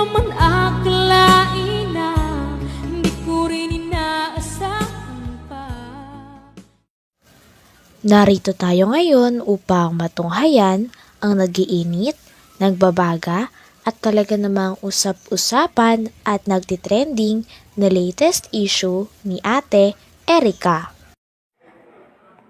naman akalain na hindi ko rin inaasahan pa. Narito tayo ngayon upang matunghayan ang nagiinit, nagbabaga at talaga namang usap-usapan at nagtitrending na latest issue ni Ate Erica.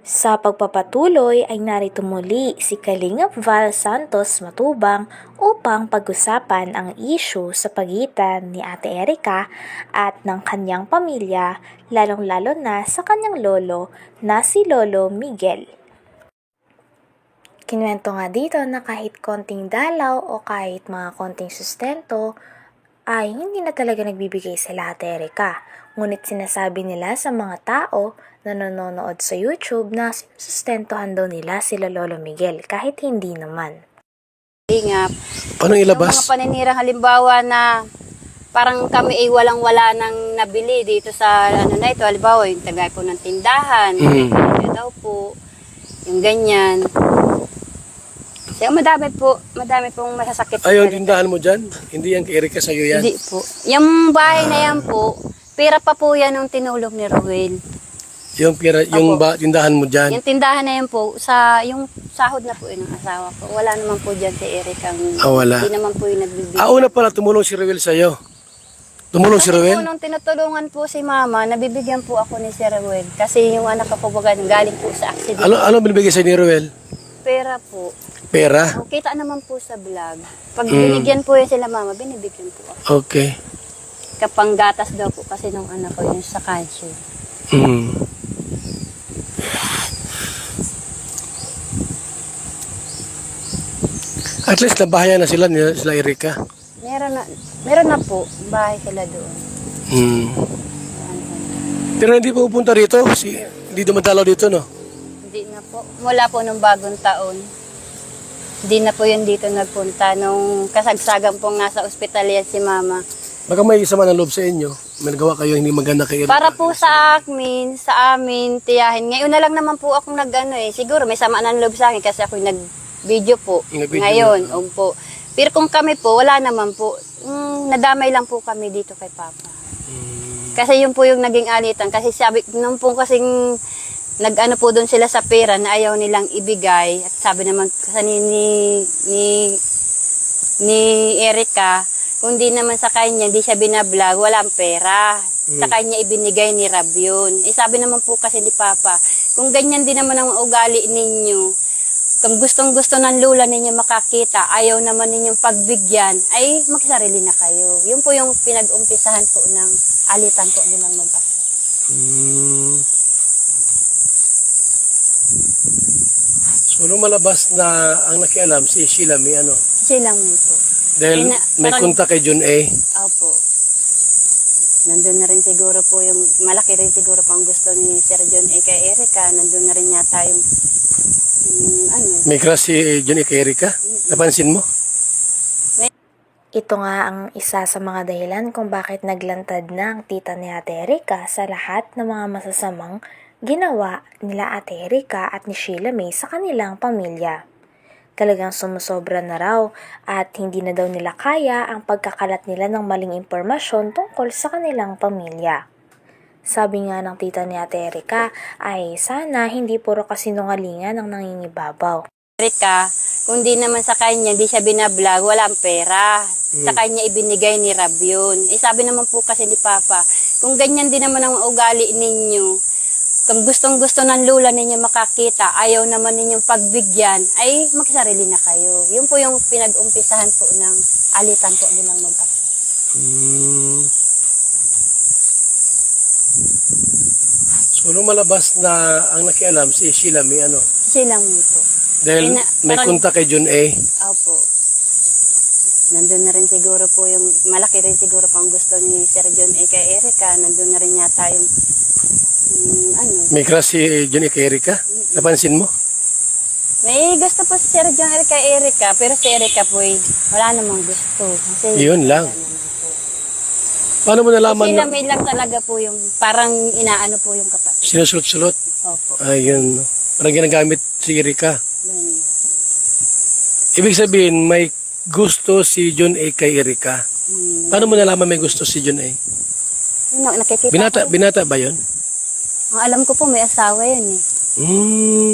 Sa pagpapatuloy ay narito muli si Kalingap Val Santos Matubang upang pag-usapan ang issue sa pagitan ni Ate Erica at ng kanyang pamilya, lalong-lalo na sa kanyang lolo na si Lolo Miguel. Kinuwento nga dito na kahit konting dalaw o kahit mga konting sustento ay hindi na talaga nagbibigay sila Ate Erica. Ngunit sinasabi nila sa mga tao na nanonood sa YouTube na sustentuhan daw nila sila Lolo Miguel kahit hindi naman. Ingap. Paano Yung ilabas? mga paninirang halimbawa na parang kami ay walang-wala nang nabili dito sa ano na ito. Halimbawa yung tagay po ng tindahan. Kaya daw po. Yung ganyan. So madami pong masasakit. Ayaw yung tindahan mo dyan? Hindi yan kay Erica sa'yo yan? Hindi po. Yung bahay na yan po, pera pa po yan ng tinulog ni Rowel. Yung tindahan mo dyan? Yung tindahan na yan po, yung sahod na po yun ng asawa ko. Wala naman po dyan si Eric ang wala. hindi naman po yung nagbibigay. Una pala tumulong si Rowel sa'yo. Tumulong si Kasi Rowel? po, nung tinutulungan po si Mama, nabibigyan po ako ni Sir Rowel. Kasi yung anak ko po galing po sa accident. Ano binibigay sa'yo ni Rowel? Pera po. Pera? O, kita naman po sa vlog. Pag binigyan po yun sila Mama, binibigyan po ako. Okay. Kapanggatas daw po kasi nung anak ko yun sa cancer. At least nabahayan na sila Erica. Meron na po, bahay sila doon. Pero hindi pa pupunta rito? Hindi dumadalaw dito, no? Hindi na po. Mula po nung bagong taon. Hindi na po yun dito nagpunta. Nung kasagsagan po nga sa ospital yan si Mama. Baka may sama ng loob sa inyo. May nagawa kayo hindi maganda kay Erica. Para po sa amin, tiyahin. Ngayon na lang naman po akong siguro may sama ng loob sa akin kasi ako nag-video po. Nag-video Ngayon, po. Pero kung kami po, wala naman po. Nadamay lang po kami dito kay Papa. Kasi yun po yung naging alitan. Kasi sabi, nung po kasing nag-ano po doon sila sa pera na ayaw nilang ibigay. At sabi naman kasi ni Erica, kung di naman sa kanya, di siya binablog, walang pera. Sa kanya ibinigay ni Rab yun. Sabi naman po kasi ni Papa, kung ganyan din naman ang ugali ninyo, kung gustong-gusto ng lula ninyo makakita, ayaw naman ninyong pagbigyan, ay magsarili na kayo. Yun po yung pinag-umpisahan po ng alitan po nilang mag-apo. So, nung malabas na ang nakialam, si Sheila may ano? Silang po. Dahil may kunta kay John A. Opo. Nandun na rin siguro po yung, malaki rin siguro po ang gusto ni Sir John A. kay Erica. Nandun na rin yata yung, May crush si John A. kay Erica? Napansin mo? Ito nga ang isa sa mga dahilan kung bakit naglantad na ang tita ni Ate Erica sa lahat ng mga masasamang ginawa nila Ate Erica at ni Sheila May sa kanilang pamilya. Talagang sumusobra na raw at hindi na daw nila kaya ang pagkakalat nila ng maling impormasyon tungkol sa kanilang pamilya. Sabi nga ng tita ni Ate Erica ay sana hindi puro kasinungalingan ang nangingibabaw. Erica, kung di naman sa kanya, di siya binablog, walang pera. Sa kanya ibinigay ni Rab yun. Sabi naman po kasi ni Papa, kung ganyan din naman ang ugali ninyo, kung gustong-gusto ng lula ninyo makakita, ayaw naman ninyong pagbigyan, ay magsarili na kayo. Yun po yung pinag-umpisahan po ng alitan po nilang mag-apo. So, nung malabas na ang nakialam, si Sheila may ano? Silang po. Dahil may kunta kay John A. Opo. Nandun na rin siguro po yung, malaki rin siguro po ang gusto ni Sir John A. kay Erica. Nandun na rin yata yung, May crush si John A. kay Erica? Napansin mo? May gusto po si Sir John A. kay Erica, pero si Erica po wala namang gusto. Kasi Yun lang. wala naman po. Paano mo nalaman Sila na may lang talaga po yung, parang inaano po yung kapatid. sinusulot-sulot? Opo. Ayun. Parang ginagamit si Erica. Ganun. Ibig sabihin, may gusto si John A. kay Erica. Paano mo nalaman may gusto si Jun A? Nakikita ko. Binata ba yun? Ang alam ko po, may asawa yun eh.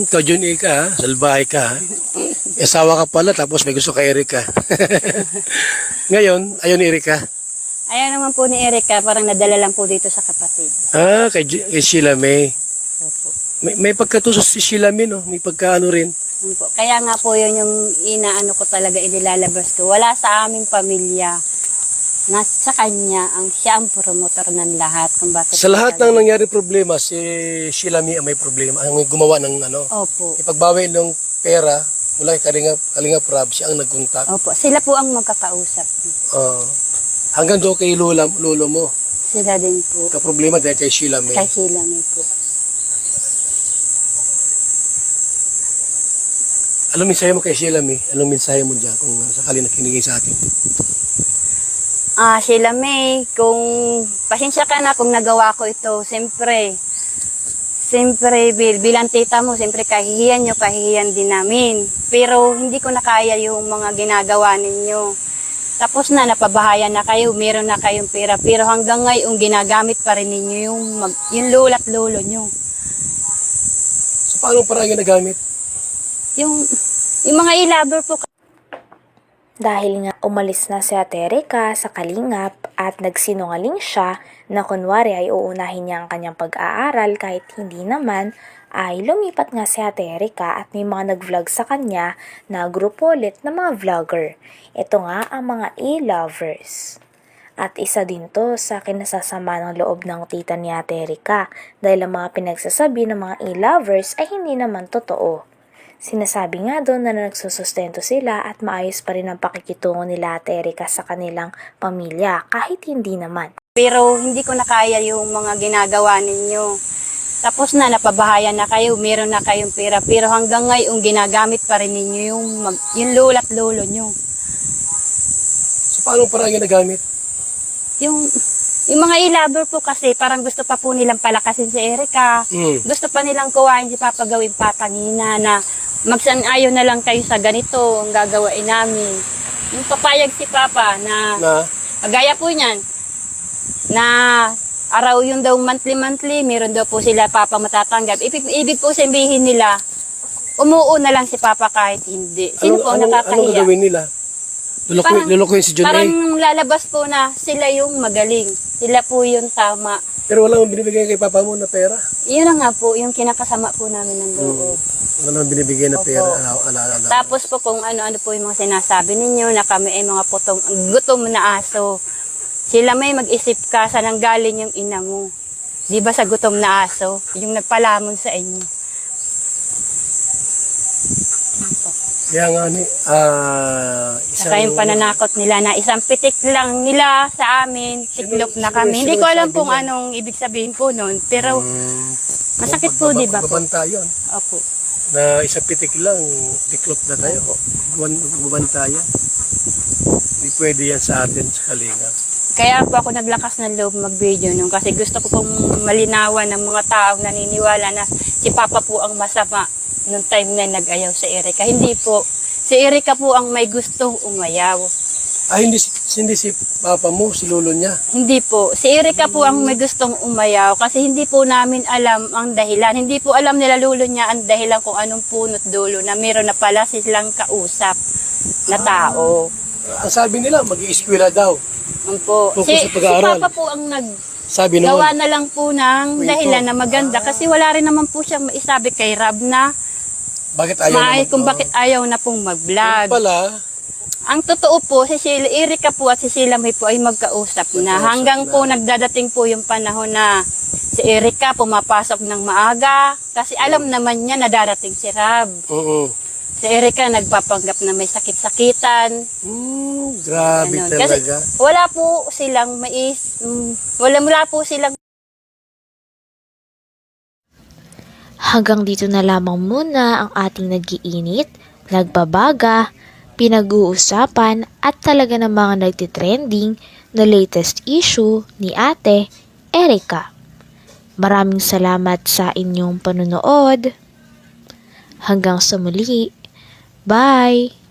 Ikaw Jun A ka ha? Salbahay ka ha? May asawa ka pala tapos may gusto kay Erika. Ngayon, ayaw ni Erika. Ayaw naman po ni Erika, parang nadala lang po dito sa kapatid. Kay Sheila May. Opo. May pagkatusos si Sheila May, no? May pagkaano rin. Yun po. Kaya nga po yun yung inaano ko talaga, inilalabas ko. Wala sa aming pamilya. Nasa kanya, siya ang promotor ng lahat. Kung bakit Sa lahat ng nangyari problema, si Sheila May ang may problema. Ang may gumawa ng Opo. ipagbawi ng pera mula kay Kalinga Prab, siya ang nagkontak. Opo. Sila po ang magkakausap. Hanggang doon kay lolo mo. Sila din po. Problema dahil kay Sheila May. Kay sila may po. Anong mensahe mo kay Sheila May? Anong mensahe mo dyan kung sakali nakinig sa atin? Sheila May, kung pasensya ka na kung nagawa ko ito, siyempre bilang tita mo, siyempre kahihiyan nyo, kahihiyan din namin. Pero hindi ko na kaya yung mga ginagawa ninyo. Tapos na, napabahayan na kayo, meron na kayong pera. Pero hanggang ngayon, ginagamit pa rin ninyo yung lolo at lolo nyo. So paano parang ginagamit? Yung mga i-lover po. Dahil nga umalis na si Ate Erika sa Kalingap at nagsinungaling siya na kunwari ay uunahin niya ang kanyang pag-aaral kahit hindi naman, ay lumipat nga si Ate Erika at may mga nag-vlog sa kanya na grupo ulit ng mga vlogger. Ito nga ang mga e-lovers. At isa din to sa kinasasama ng loob ng tita ni Ate Erika dahil ang mga pinagsasabi ng mga e-lovers ay hindi naman totoo. Sinasabi nga doon na nagsusustento sila at maayos pa rin ang pakikitungo nila Ate Erika sa kanilang pamilya kahit hindi naman. Pero hindi ko na kaya yung mga ginagawa ninyo. Tapos na, napabahayan na kayo, meron na kayong pera. Pero hanggang ngayon, ginagamit pa rin ninyo yung lolo at lolo nyo. So paano parang ginagamit? Yung mga i-lover po kasi, parang gusto pa po nilang palakasin si Erika. Gusto pa nilang kuhain si Papa gawin patangina na magsan-ayo na lang kayo sa ganito, ang gagawain namin. Yung papayag si Papa na gaya po niyan, na araw yun daw monthly, meron daw po sila Papa matatanggap. Ibig po sabihin nila, umuo na lang si Papa kahit hindi. Sino po nakakahiya? Anong gagawin nila? Lulukuhin si Jun A? Parang lalabas po na sila yung magaling. Sila po yung tama. Pero wala mong binibigay kay Papa mo na pera? Yun na nga po, yung kinakasama po namin ng loob. Wala mong binibigay na pera? Tapos po kung ano-ano po yung mga sinasabi ninyo na kami ay mga gutom na aso. Sila may mag-isip ka saan ang galing yung ina mo. Di ba sa gutom na aso? Yung nagpalamon sa inyo. Kaya nga Saka yung pananakot nila na isang pitik lang nila sa amin, tiklop na kami. Hindi ko alam kung anong ibig sabihin po nun, pero masakit po, di ba po? Magbabanta yun. Opo. Na isang pitik lang, tiklop na tayo. Magbabanta yan. Hindi pwede yan sa atin sa Kalinga. Kaya po ako naglakas ng loob mag-video nung kasi gusto ko pong malinawan ng mga taong naniniwala na si Papa po ang masama nung time na nag-ayaw si Erika. Hindi po. Si Erika po ang may gustong umayaw. Hindi si Papa mo, si lolo niya. Hindi po. Si Erika po ang may gustong umayaw kasi hindi po namin alam ang dahilan. Hindi po alam nila lolo niya ang dahilan kung anong punot dulo na meron na pala silang kausap na tao. Ang sabi nila, mag-i-eskwela daw. Po. Si Papa po ang sabi gawa na lang po ng dahilan na maganda kasi wala rin naman po siyang maisabi kay Rab na bakit ayaw kung bakit ayaw na pong mag-vlog. Pala, ang totoo po, si Erika po at si Sheila May po ay magkausap na. Hanggang po nagdadating po yung panahon na si Erika pumapasok ng maaga kasi alam naman niya na darating si Rab. Si Erika nagpapanggap na may sakit-sakitan. Grabe Ganun. talaga. Kasi wala po silang wala po silang. Hanggang dito na lamang muna ang ating nag-iinit, nagbabaga, pinag-uusapan at talaga ng mga nagtitrending na latest issue ni Ate Erika. Maraming salamat sa inyong panonood. Hanggang sa muli. Bye!